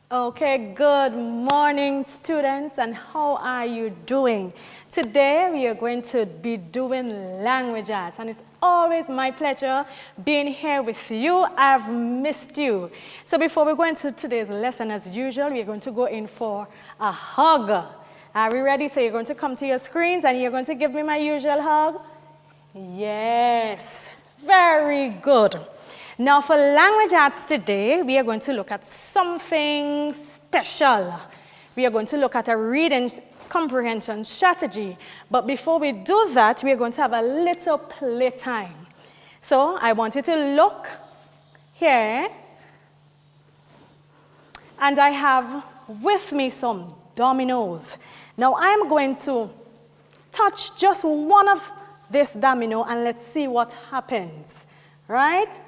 Okay, good morning, students, and how are you doing? Today, we are going to be doing language arts, and it's always my pleasure being here with you. I've missed you. So before we go into today's lesson, as usual, we're going to go in for a hug. Are we ready? So you're going to come to your screens, and you're going to give me my usual hug? Yes, very good. Now for language arts today, we are going to look at something special. We are going to look at a reading comprehension strategy. But before we do that, we are going to have a little playtime. So I want you to look here. And I have with me some dominoes. Now I'm going to touch just one of this domino and let's see what happens, right?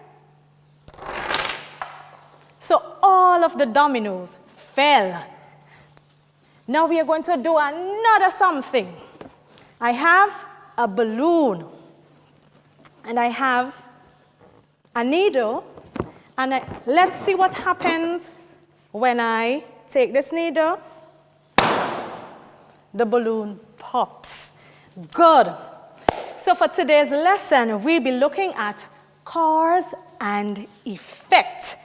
So all of the dominoes fell. Now we are going to do another something. I have a balloon, and I have a needle, and let's see what happens when I take this needle. The balloon pops. Good. So for today's lesson, we'll be looking at cause and effect.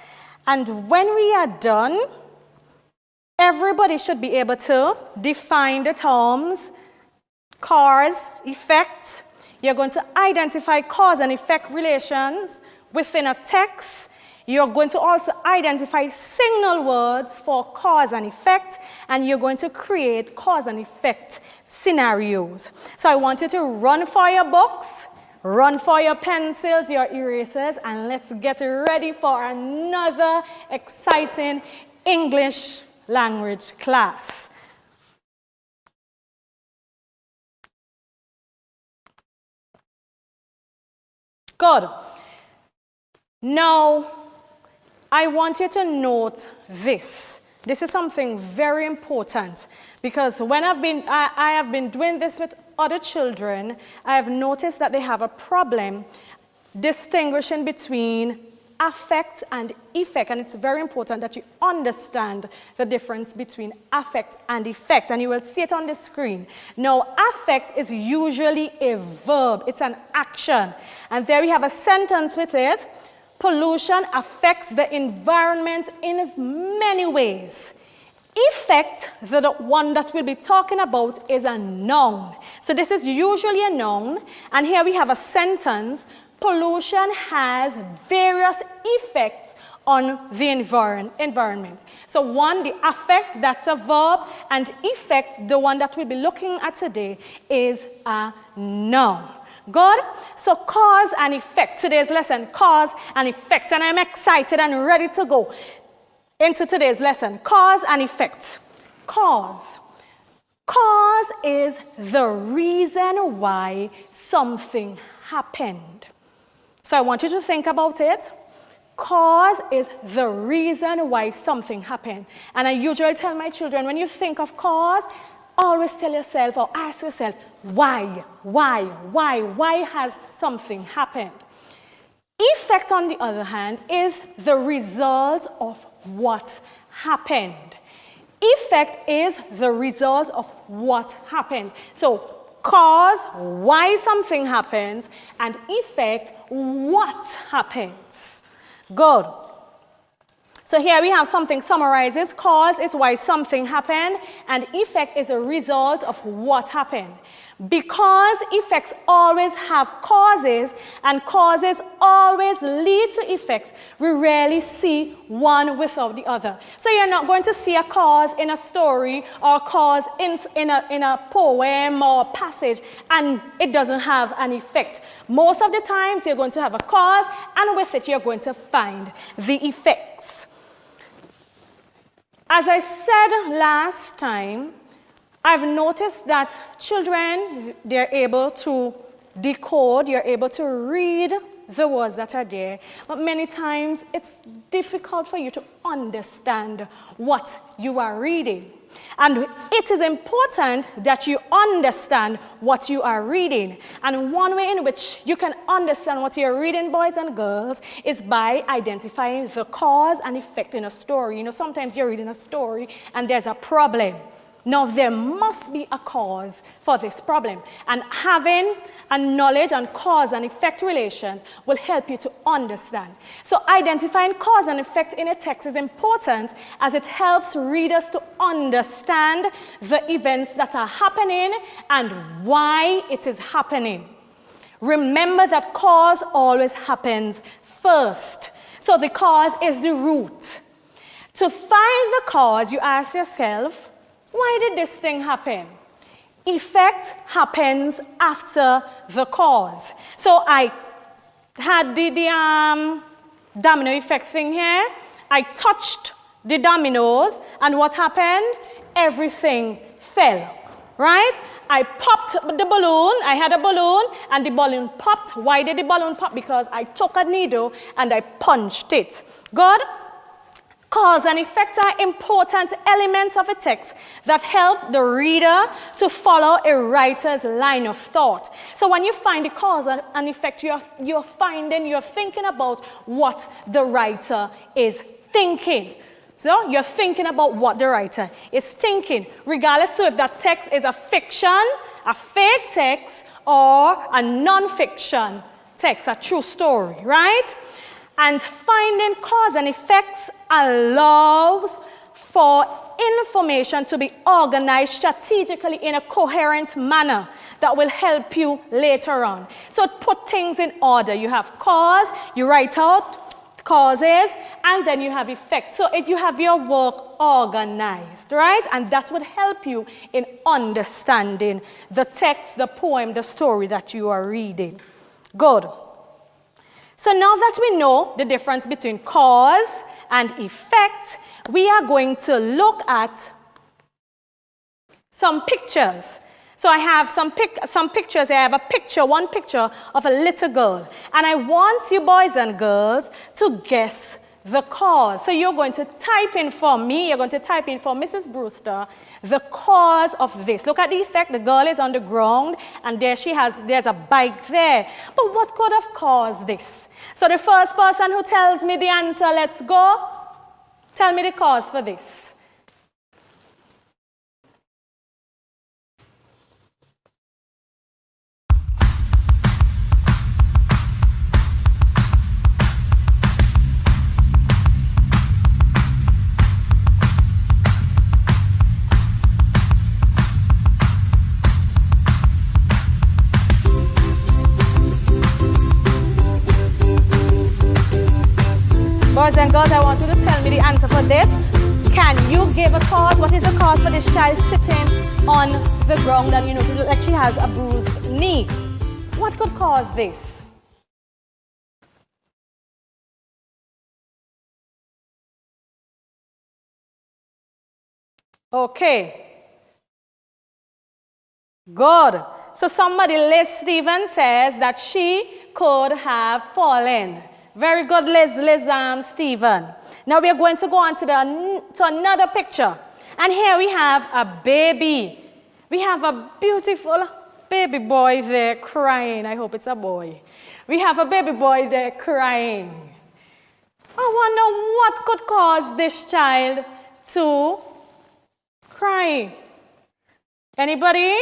And when we are done, everybody should be able to define the terms cause, effect. You're going to identify cause and effect relations within a text. You're going to also identify signal words for cause and effect, and you're going to create cause and effect scenarios. So I want you to run for your books, run for your pencils, your erasers, and let's get ready for another exciting English language class. Good. Now, I want you to note this. This is something very important because when I have been doing this with other children, I have noticed that they have a problem distinguishing between affect and effect, and it's very important that you understand the difference between affect and effect, and you will see it on the screen. Now, affect is usually a verb. It's an action, and there we have a sentence with it. Pollution affects the environment in many ways. Effect, the one that we'll be talking about, is a noun. So this is usually a noun, and here we have a sentence. Pollution has various effects on the environment. So one, the affect, that's a verb, and effect, the one that we'll be looking at today, is a noun. Good? So cause and effect. Today's lesson, cause and effect. And I'm excited and ready to go into today's lesson. Cause and effect. Cause. Cause is the reason why something happened. So I want you to think about it. Cause is the reason why something happened. And I usually tell my children, when you think of cause, always tell yourself or ask yourself, why has something happened? Effect, on the other hand, is the result of what happened. Effect is the result of what happened. So cause, why something happens, and effect, what happens. Good. So here we have something summarizes. Cause is why something happened, and effect is a result of what happened. Because effects always have causes, and causes always lead to effects, we rarely see one without the other. So you're not going to see a cause in a story or a cause in a poem or passage, and it doesn't have an effect. Most of the times you're going to have a cause, and with it you're going to find the effects. As I said last time, I've noticed that children, they're able to decode, you're able to read the words that are there, but many times it's difficult for you to understand what you are reading. And it is important that you understand what you are reading. And one way in which you can understand what you're reading, boys and girls, is by identifying the cause and effect in a story. You know, sometimes you're reading a story and there's a problem. Now, there must be a cause for this problem. And having a knowledge and cause and effect relations will help you to understand. So identifying cause and effect in a text is important as it helps readers to understand the events that are happening and why it is happening. Remember that cause always happens first. So the cause is the root. To find the cause, you ask yourself, why did this thing happen? Effect happens after the cause. So I had the domino effect thing here. I touched the dominoes, and what happened? Everything fell, right? I popped the balloon. I had a balloon, and the balloon popped. Why did the balloon pop? Because I took a needle, and I punched it. Good? Cause and effect are important elements of a text that help the reader to follow a writer's line of thought. So when you find the cause and effect, you're thinking about what the writer is thinking. So you're thinking about what the writer is thinking, regardless of if that text is a fiction, a fake text, or a non-fiction text, a true story, right? And finding cause and effects allows for information to be organized strategically in a coherent manner that will help you later on. So put things in order. You have cause, you write out causes, and then you have effect. So you have your work organized, right? And that would help you in understanding the text, the poem, the story that you are reading. Good. So now that we know the difference between cause and effect, we are going to look at some pictures. So I have some pictures. I have one picture of a little girl. And I want you boys and girls to guess the cause. So you're going to type in for me, you're going to type in for Mrs. Brewster, the cause of this. Look at the effect. The girl is on the ground, and there's a bike there. But what could have caused this? So the first person who tells me the answer, let's go. Tell me the cause for this. Boys and girls, I want you to tell me the answer for this. Can you give a cause? What is the cause for this child sitting on the ground and you notice like she has a bruised knee? What could cause this? Okay. Good. So somebody, Liz Stevens, says that she could have fallen. Very good, Liz Stephen. Now we are going to go on to another picture. And here we have a baby. We have a beautiful baby boy there crying. I hope it's a boy. We have a baby boy there crying. I wonder what could cause this child to cry. Anybody?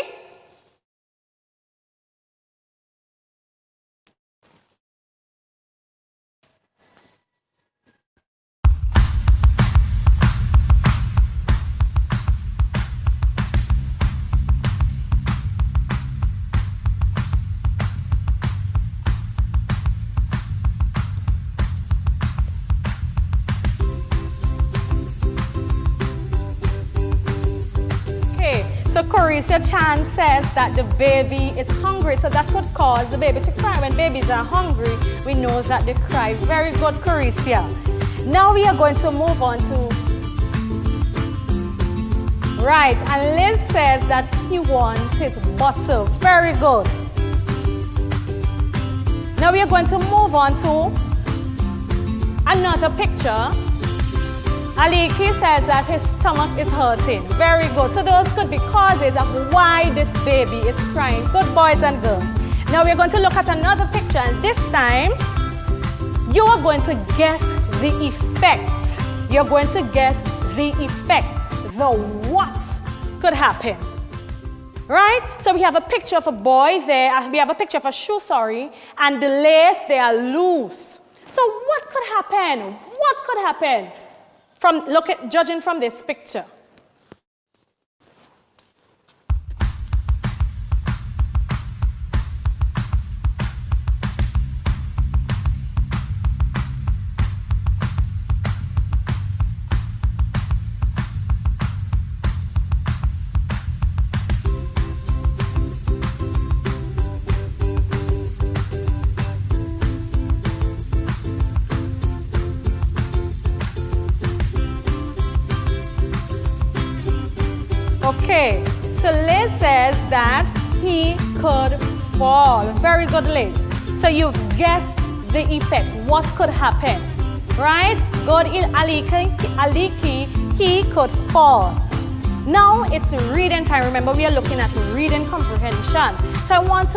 So Carissa Chan says that the baby is hungry, so that could cause the baby to cry. When babies are hungry, we know that they cry. Very good, Carissa. Now we are going to move on to... Right, and Liz says that he wants his bottle. Very good. Now we are going to move on to another picture. Aliki says that his stomach is hurting. Very good. So those could be causes of why this baby is crying. Good boys and girls. Now we're going to look at another picture, and this time you are going to guess the effect. You're going to guess the effect, the what could happen. Right? So we have a picture of a boy there. We have a picture of a shoe, and the lace, they are loose. So what could happen? What could happen? Judging from this picture. Okay, so Liz says that he could fall. Very good, Liz. So you've guessed the effect. What could happen? Right? Good, Aliki, he could fall. Now it's reading time. Remember, we are looking at reading comprehension. So I want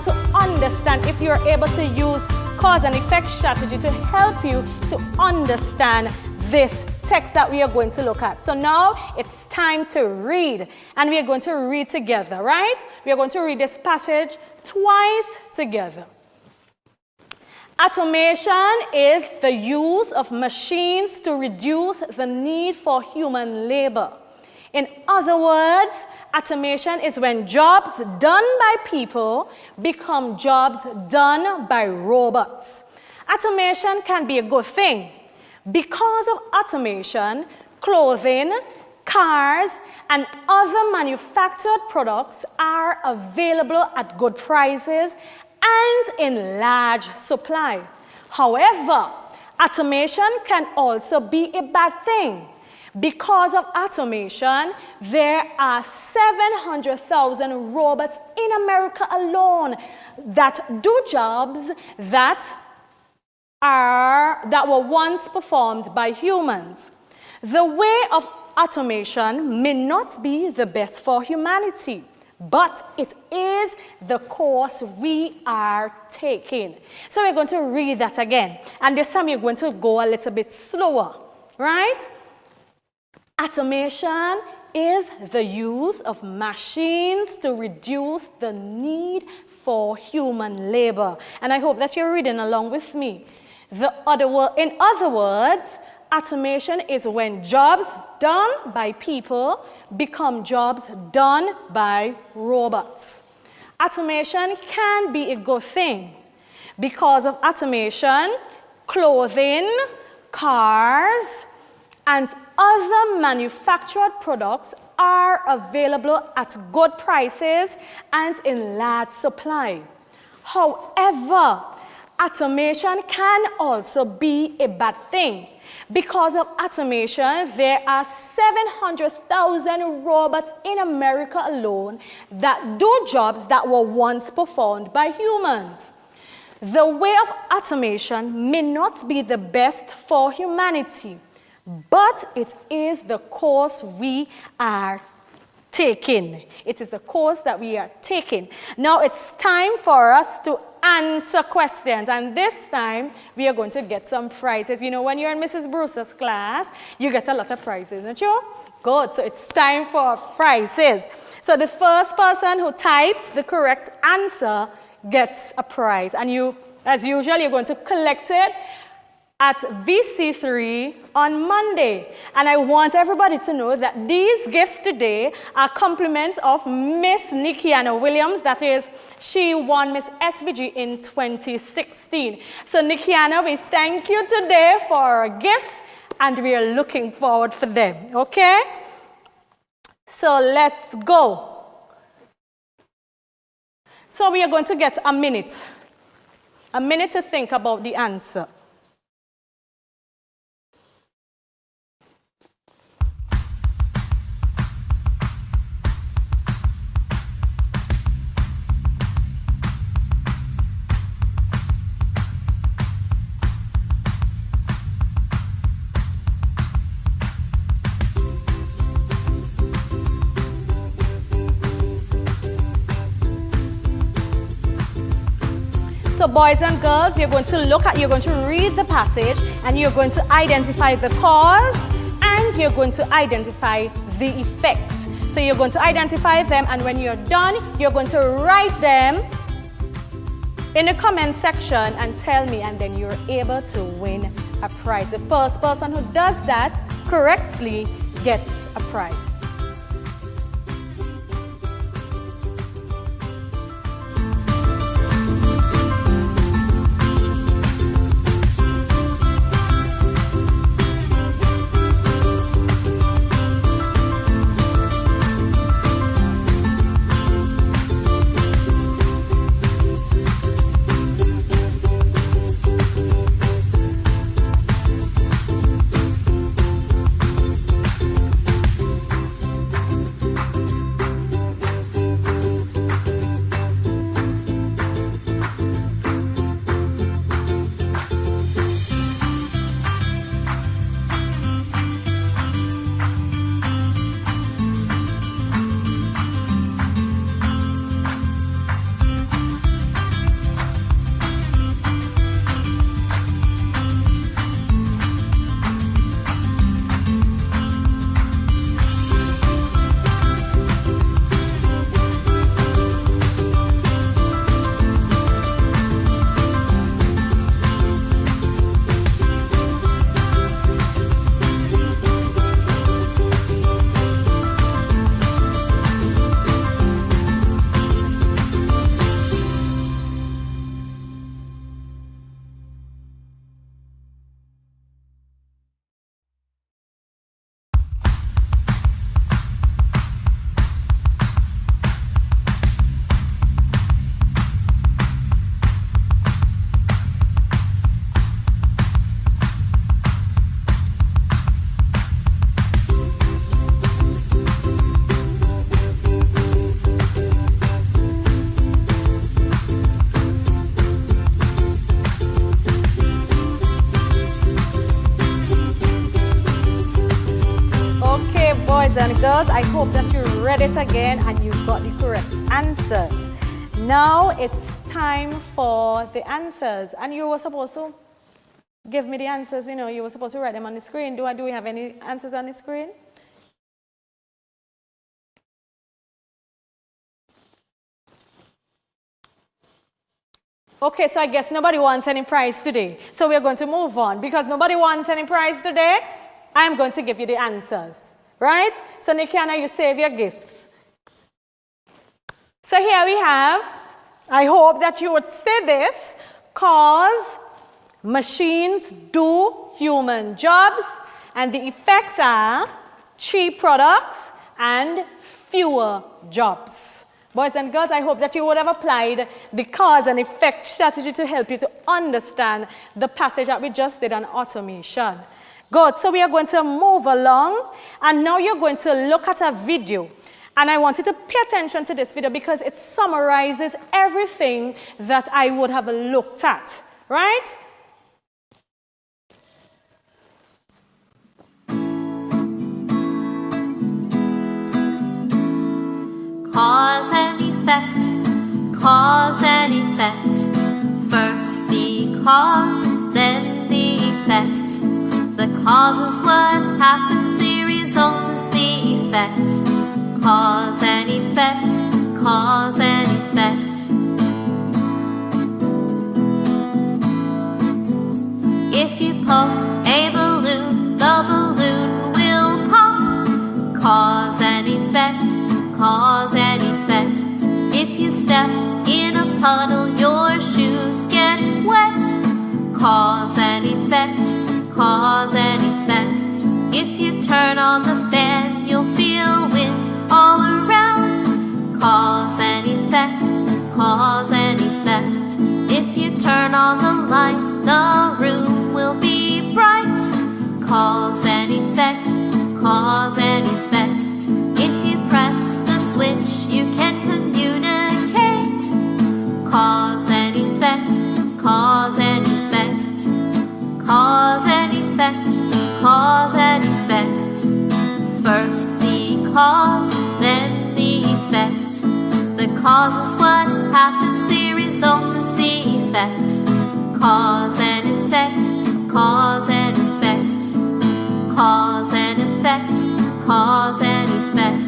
to understand if you're able to use cause and effect strategy to help you to understand this text that we are going to look at. So now it's time to read, and we are going to read together, right? We are going to read this passage twice together. Automation is the use of machines to reduce the need for human labor. In other words, automation is when jobs done by people become jobs done by robots. Automation can be a good thing. Because of automation, clothing, cars, and other manufactured products are available at good prices and in large supply. However, automation can also be a bad thing. Because of automation, there are 700,000 robots in America alone that do jobs that were once performed by humans. The way of automation may not be the best for humanity, but it is the course we are taking. So we're going to read that again, and this time we're going to go a little bit slower, right? Automation is the use of machines to reduce the need for human labor. And I hope that you're reading along with me. In other words, automation is when jobs done by people become jobs done by robots. Automation can be a good thing. Because of automation, clothing, cars, and other manufactured products are available at good prices and in large supply. However, automation can also be a bad thing. Because of automation, there are 700,000 robots in America alone that do jobs that were once performed by humans. The way of automation may not be the best for humanity, but it is the course we are taking. It is the course that we are taking. Now it's time for us to answer questions, and this time we are going to get some prizes. You know, when you're in Mrs. Brewster's class, you get a lot of prizes, don't you? Good, so it's time for prizes. So the first person who types the correct answer gets a prize, and you, as usual, you're going to collect it at VC3 on Monday. And I want everybody to know that these gifts today are compliments of Miss Nikiana Williams. That is, she won Miss SVG in 2016. So Nikiana, we thank you today for our gifts, and we are looking forward for them, okay? So let's go. So we are going to get a minute to think about the answer. So boys and girls, you're going to read the passage, and you're going to identify the cause, and you're going to identify the effects. So you're going to identify them, and when you're done, you're going to write them in the comment section and tell me, and then you're able to win a prize. The first person who does that correctly gets a prize. And girls, I hope that you read it again and you got the correct answers. Now it's time for the answers, and you were supposed to give me the answers. You were supposed to write them on the screen. Do we have any answers on the screen? Okay, so I guess nobody wants any prize today. So we're going to move on. Because nobody wants any prize today, I'm going to give you the answers. Right? So Nikiana, you save your gifts. So here we have, I hope that you would say this, cause machines do human jobs, and the effects are cheap products and fewer jobs. Boys and girls, I hope that you would have applied the cause and effect strategy to help you to understand the passage that we just did on automation. Good, so we are going to move along, and now you're going to look at a video. And I want you to pay attention to this video because it summarizes everything that I would have looked at, right? Cause and effect, cause and effect. First the cause, then the effect. The cause is what happens, the result is the effect. Cause and effect, cause and effect. If you poke a balloon, the balloon will pop. Cause and effect, cause and effect. If you step in a puddle, your shoes get wet. Cause and effect, cause and effect. If you turn on the fan, you'll feel wind all around. Cause and effect, cause and effect. If you turn on the light, the room will be bright. Cause and effect, cause and effect. If you press the switch, you can communicate. Cause and effect, cause and effect. Cause and effect, cause and effect. First the cause, then the effect. The cause is what happens, the result is the effect. effect. Cause and effect, cause and effect. Cause and effect, cause and effect.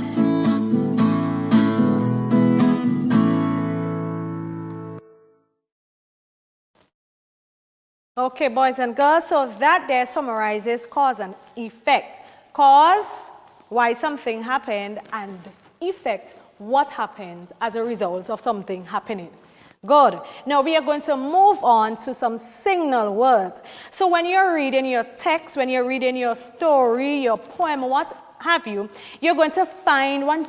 Okay, boys and girls, so that there summarizes cause and effect. Cause, why something happened, and effect, what happens as a result of something happening. Good. Now we are going to move on to some signal words. So when you're reading your text, when you're reading your story, your poem, what have you, you're going to find one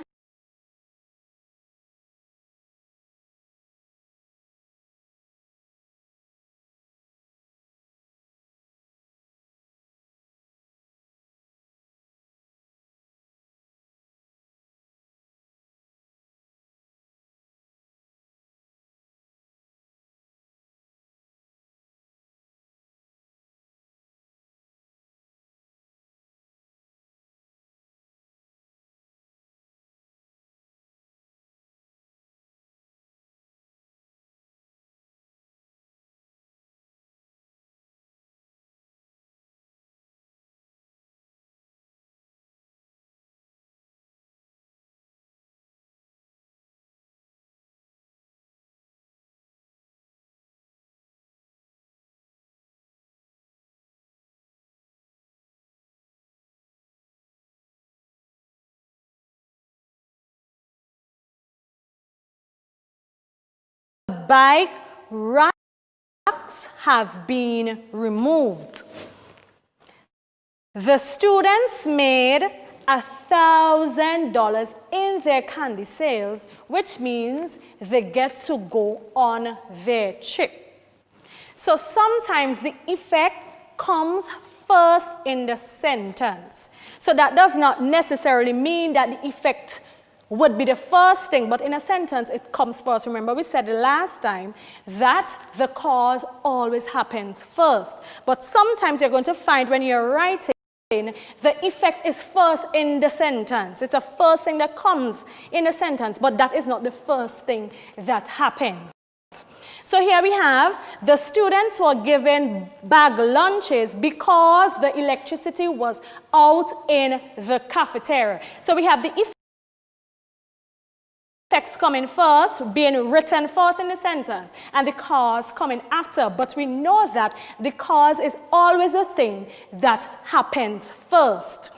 bike racks have been removed. The students made $1,000 in their candy sales, which means they get to go on their trip. So sometimes the effect comes first in the sentence. So that does not necessarily mean that the effect would be the first thing, but in a sentence it comes first. Remember, we said last time that the cause always happens first. But sometimes you're going to find when you're writing, the effect is first in the sentence. It's the first thing that comes in a sentence, but that is not the first thing that happens. So here we have the students were given bag lunches because the electricity was out in the cafeteria. So we have the effects coming first, being written first in the sentence, and the cause coming after. But we know that the cause is always the thing that happens first.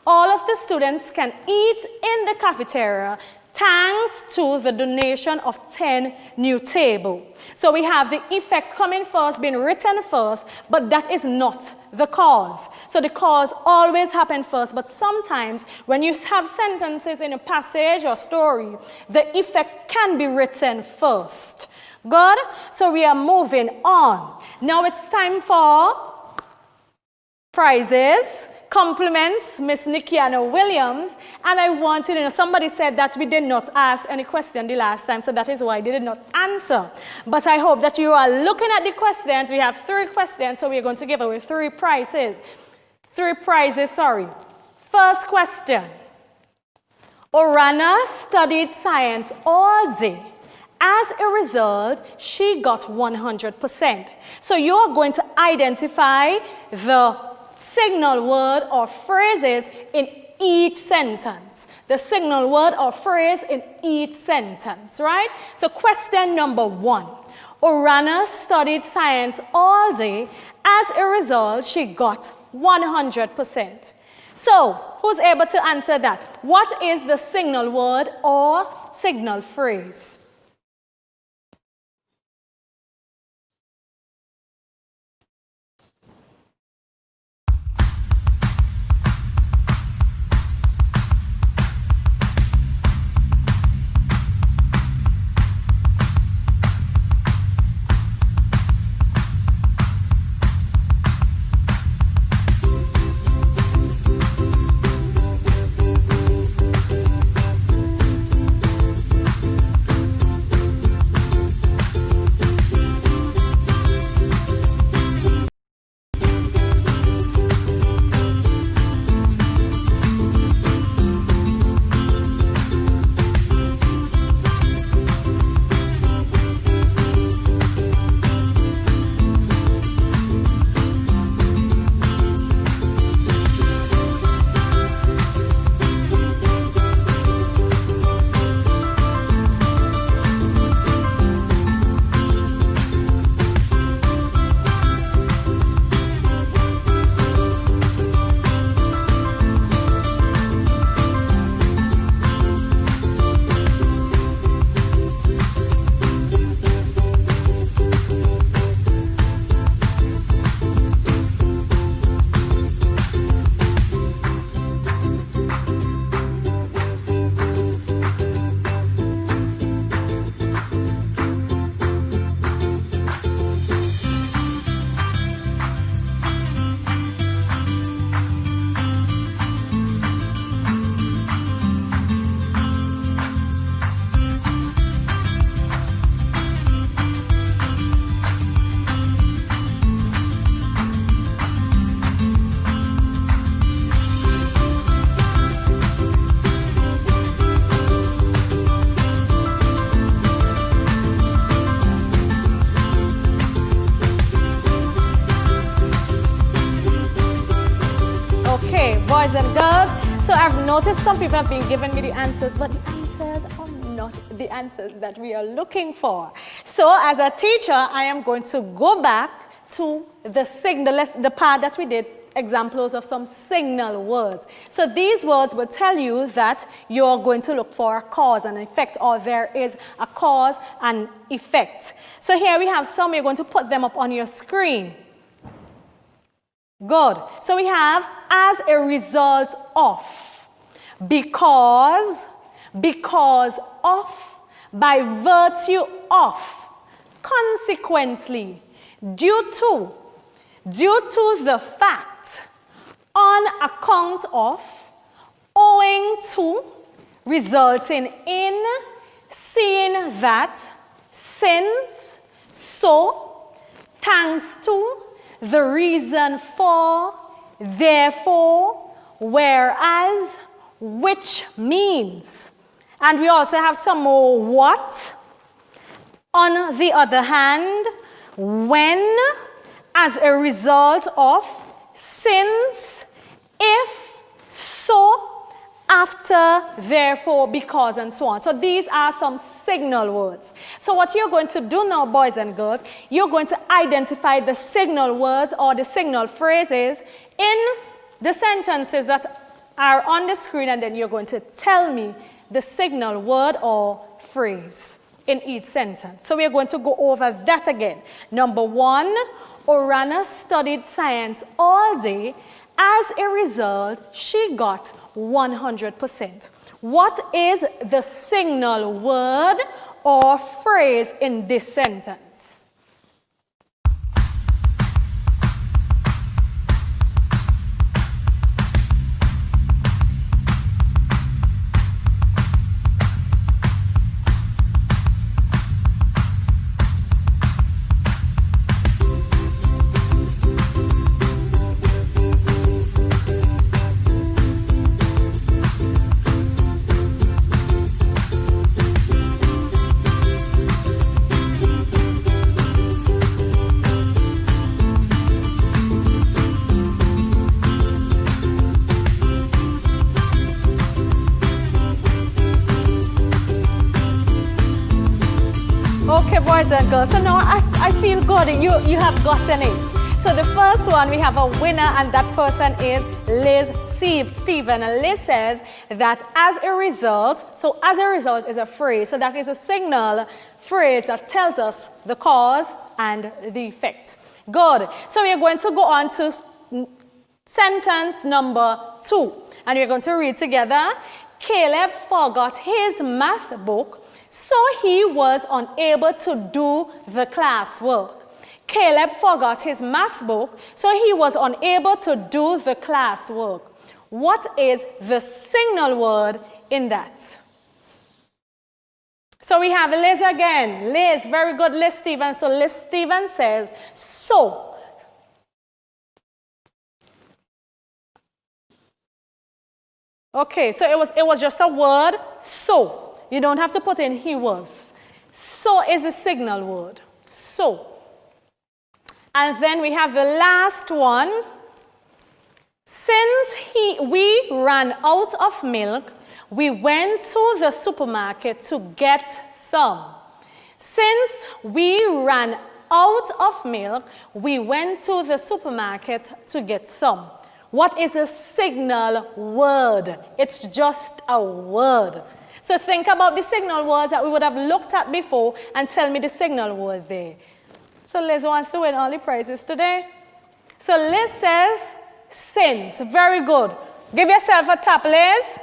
All of the students can eat in the cafeteria thanks to the donation of 10 new tables. So we have the effect coming first, being written first, but that is not the cause. So the cause always happens first, but sometimes when you have sentences in a passage or story, the effect can be written first. Good? So we are moving on. Now it's time for prizes. Compliments, Miss Nikiana Williams, and I wanted to know, somebody said that we did not ask any question the last time, so that is why they did not answer. But I hope that you are looking at the questions. We have 3 questions, so we are going to give away 3 prizes. 3 prizes, sorry. First question. Orana studied science all day. As a result, she got 100%. So you are going to identify the signal word or phrases in each sentence. The signal word or phrase in each sentence, right? So question number 1. Orana studied science all day. As a result, she got 100%. So, who's able to answer that? What is the signal word or signal phrase? boys and girls. So I've noticed some people have been giving me the answers, but the answers are not the answers that we are looking for. So as a teacher, I am going to go back to the part that we did, examples of some signal words. So these words will tell you that you're going to look for a cause and effect, or there is a cause and effect. So here we have some, you're going to put them up on your screen. Good. So we have as a result of, because of, by virtue of, consequently, due to the fact, on account of, owing to, resulting in, seeing that, since, so, thanks to, the reason for, therefore, whereas, which means. And we also have some more what. On the other hand, when, as a result of, since, if, so, after, therefore, because, and so on. So these are some signal words. So what you're going to do now, boys and girls, you're going to identify the signal words or the signal phrases in the sentences that are on the screen, and then you're going to tell me the signal word or phrase in each sentence. So we're going to go over that again. Number one, Orana studied science all day. As a result, she got 100%. What is the signal word or phrase in this sentence? Okay, boys and girls, so now I feel good. You have gotten it. So the first one, we have a winner, and that person is Liz Stephen. And Liz says that as a result, so as a result is a phrase. So that is a signal phrase that tells us the cause and the effect. Good. So we are going to go on to sentence number 2. And we're going to read together. Caleb forgot his math book, so he was unable to do the classwork. Caleb forgot his math book, so he was unable to do the classwork. What is the signal word in that? So we have Liz again. Liz, very good, Liz Stevens. So Liz Stevens says, so. Okay, so it was just a word, so. You don't have to put in he was. So is the signal word. So. And then we have the last one. Since we ran out of milk, we went to the supermarket to get some. Since we ran out of milk, we went to the supermarket to get some. What is a signal word? It's just a word. So think about the signal words that we would have looked at before and tell me the signal word there. So Liz wants to win all the prizes today. So Liz says, since. Very good. Give yourself a tap, Liz.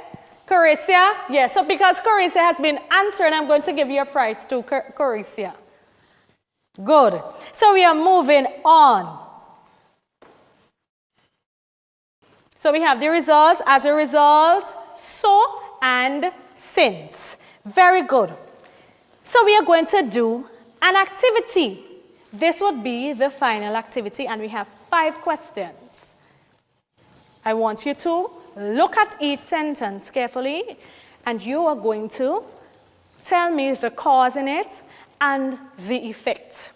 Corissia? Yes, so because Corissia has been answering, I'm going to give you a prize to Corissia. Good. So we are moving on. So we have the results, as a result, so, and since. Very good. So we are going to do an activity. This would be the final activity, and we have 5 questions. I want you to look at each sentence carefully, and you are going to tell me the cause in it and the effect.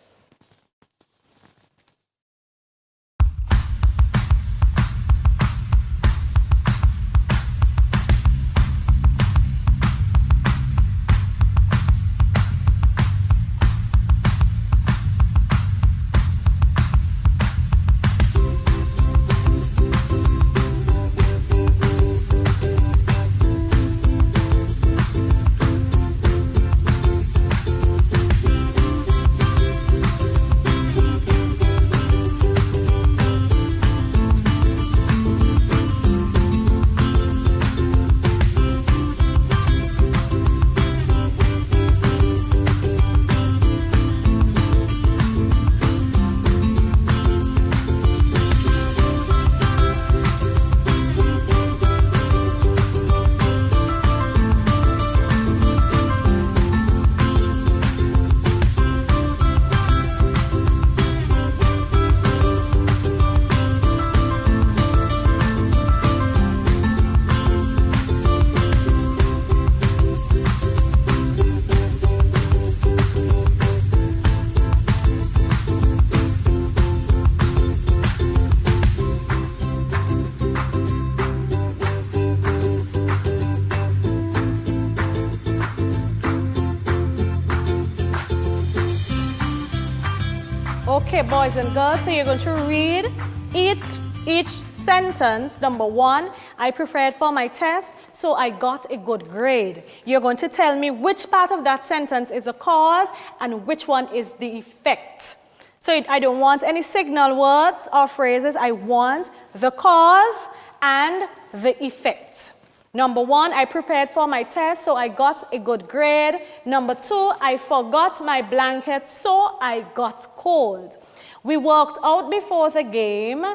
Okay, boys and girls, so you're going to read each sentence. Number one, I prepared for my test, so I got a good grade. You're going to tell me which part of that sentence is the cause and which one is the effect. So I don't want any signal words or phrases. I want the cause and the effect. Number one, I prepared for my test, so I got a good grade. Number two, I forgot my blanket, so I got cold. We worked out before the game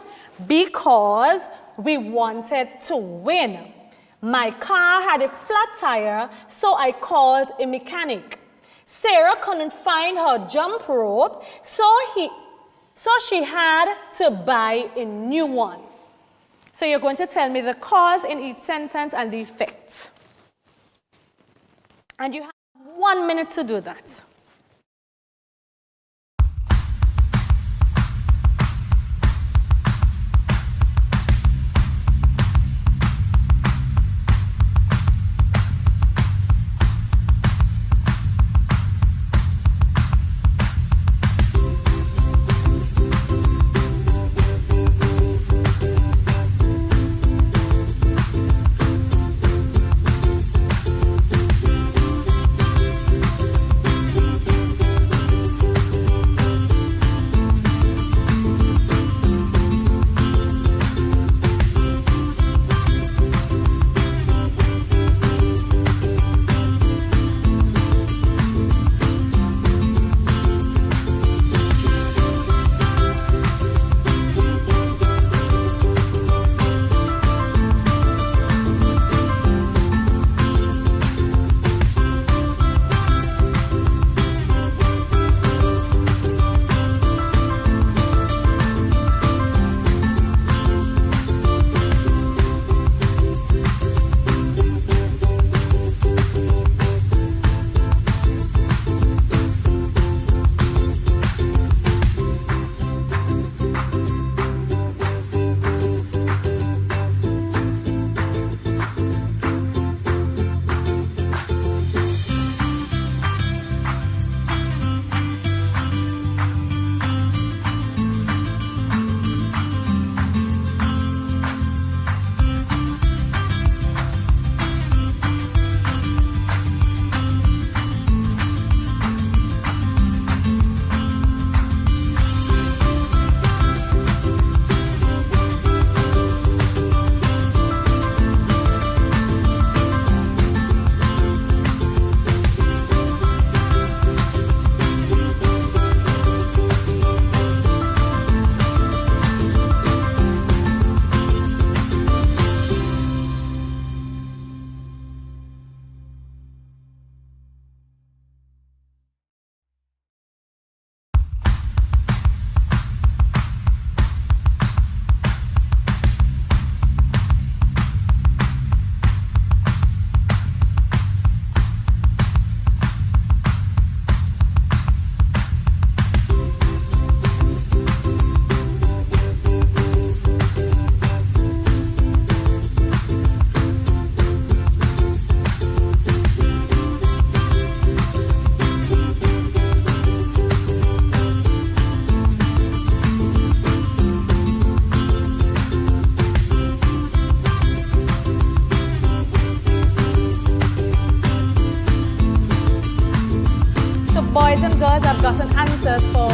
because we wanted to win. My car had a flat tire, so I called a mechanic. Sarah couldn't find her jump rope, so she had to buy a new one. So you're going to tell me the cause in each sentence and the effect. And you have 1 minute to do that. Boys and girls, I've gotten answers for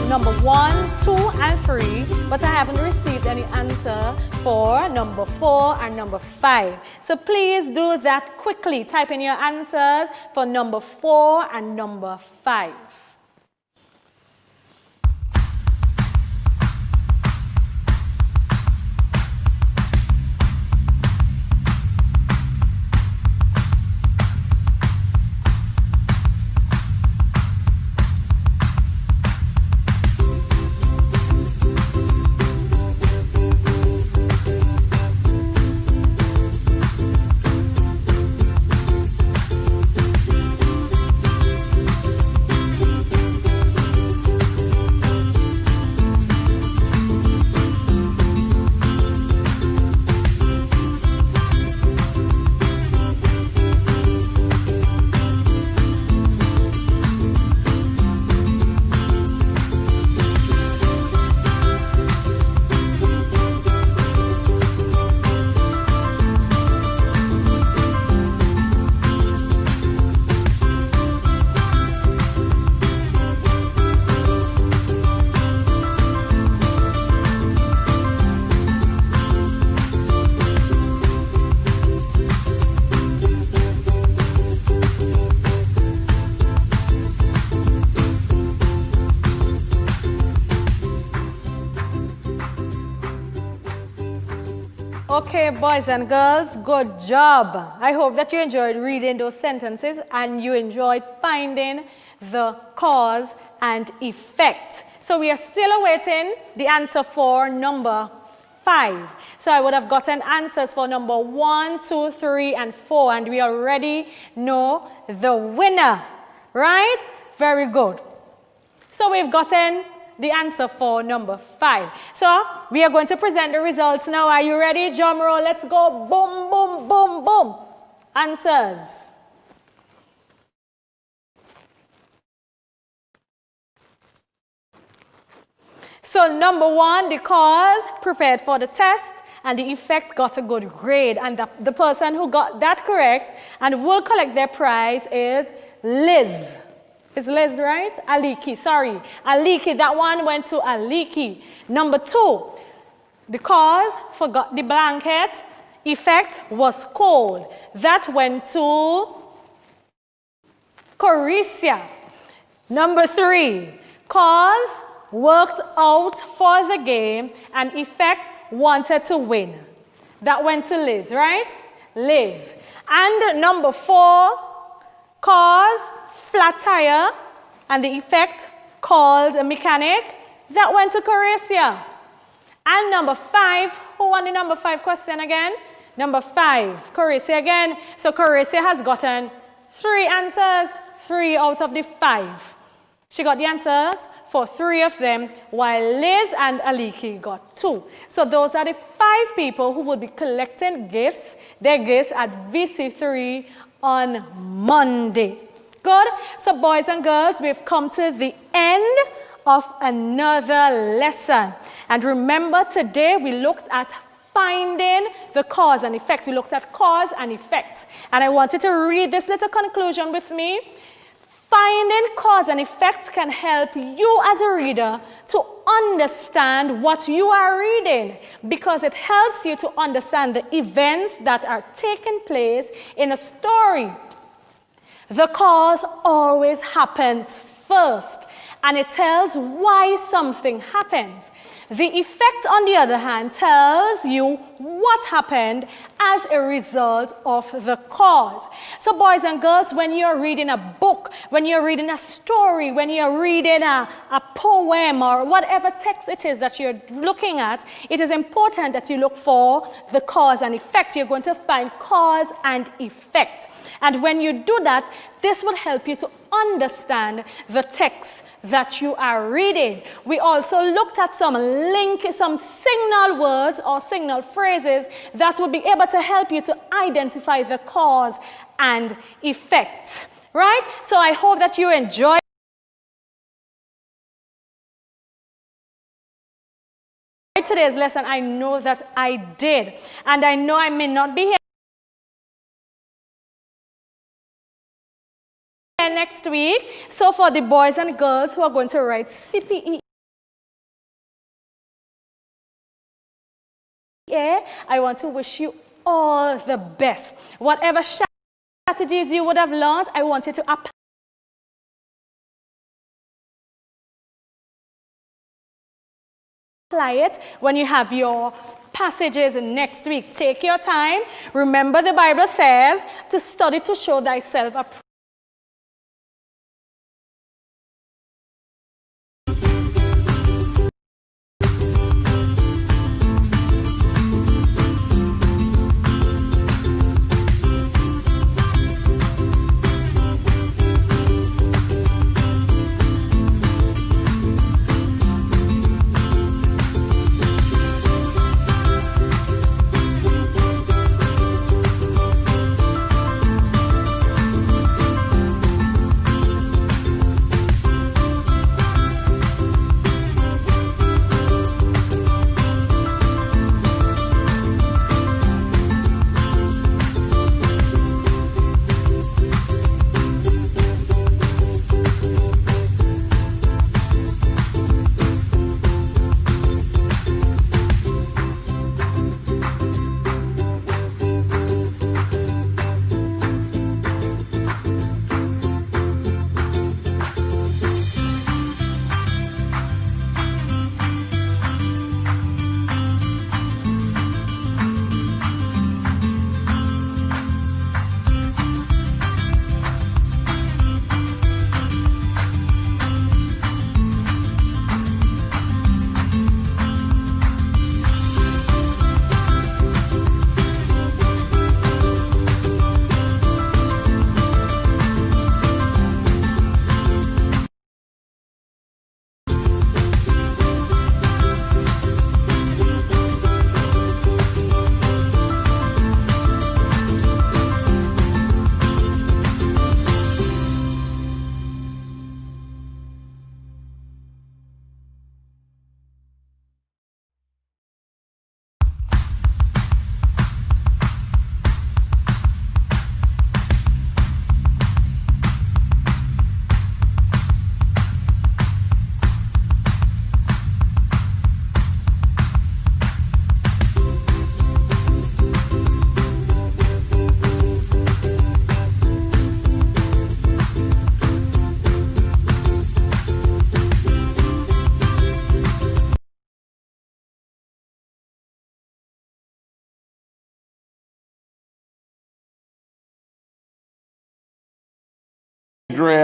number 1, 2, and 3, but I haven't received any answer for number 4 and number 5. So please do that quickly. Type in your answers for number 4 and number 5. Okay, boys and girls, good job. I hope that you enjoyed reading those sentences and you enjoyed finding the cause and effect. So we are still awaiting the answer for number 5. So I would have gotten answers for number 1, 2, 3, and 4, and we already know the winner, right? Very good. So we've gotten the answer for number 5. So we are going to present the results now. Are you ready? Drum roll. Let's go. Boom, boom, boom, boom. Answers. So number 1, the cause prepared for the test and the effect got a good grade. And the person who got that correct and will collect their prize is Liz. Is Liz right? Aliki, sorry. Aliki, that one went to Aliki. Number 2, the cause forgot the blanket. Effect was cold. That went to Corissia. Number 3, cause worked out for the game and effect wanted to win. That went to Liz, right? Liz. And number 4, cause flat tire and the effect called a mechanic. That went to Corissia. And number 5, who won the number 5 question again? Number 5, Corissia again. So Corissia has gotten 3 answers, 3 out of the 5. She got the answers for 3 of them, while Liz and Aliki got 2. So those are the 5 people who will be collecting gifts, their gifts at VC3 on Monday. Good? So boys and girls, we've come to the end of another lesson. And remember, today we looked at finding the cause and effect. We looked at cause and effect. And I want you to read this little conclusion with me. Finding cause and effect can help you as a reader to understand what you are reading, because it helps you to understand the events that are taking place in a story. The cause always happens first, and it tells why something happens. The effect, on the other hand, tells you what happened as a result of the cause. So boys and girls, when you're reading a book, when you're reading a story, when you're reading a poem or whatever text it is that you're looking at, it is important that you look for the cause and effect. You're going to find cause and effect. And when you do that, this will help you to understand the text that you are reading. We also looked at some signal words or signal phrases that will be able to help you to identify the cause and effect, right? So I hope that you enjoy today's lesson. I know that I did, and I know I may not be here next week. So for the boys and girls who are going to write CPE, I want to wish you all the best. Whatever strategies you would have learned, I want you to apply it when you have your passages next week. Take your time. Remember, the Bible says to study to show thyself approved. Drea.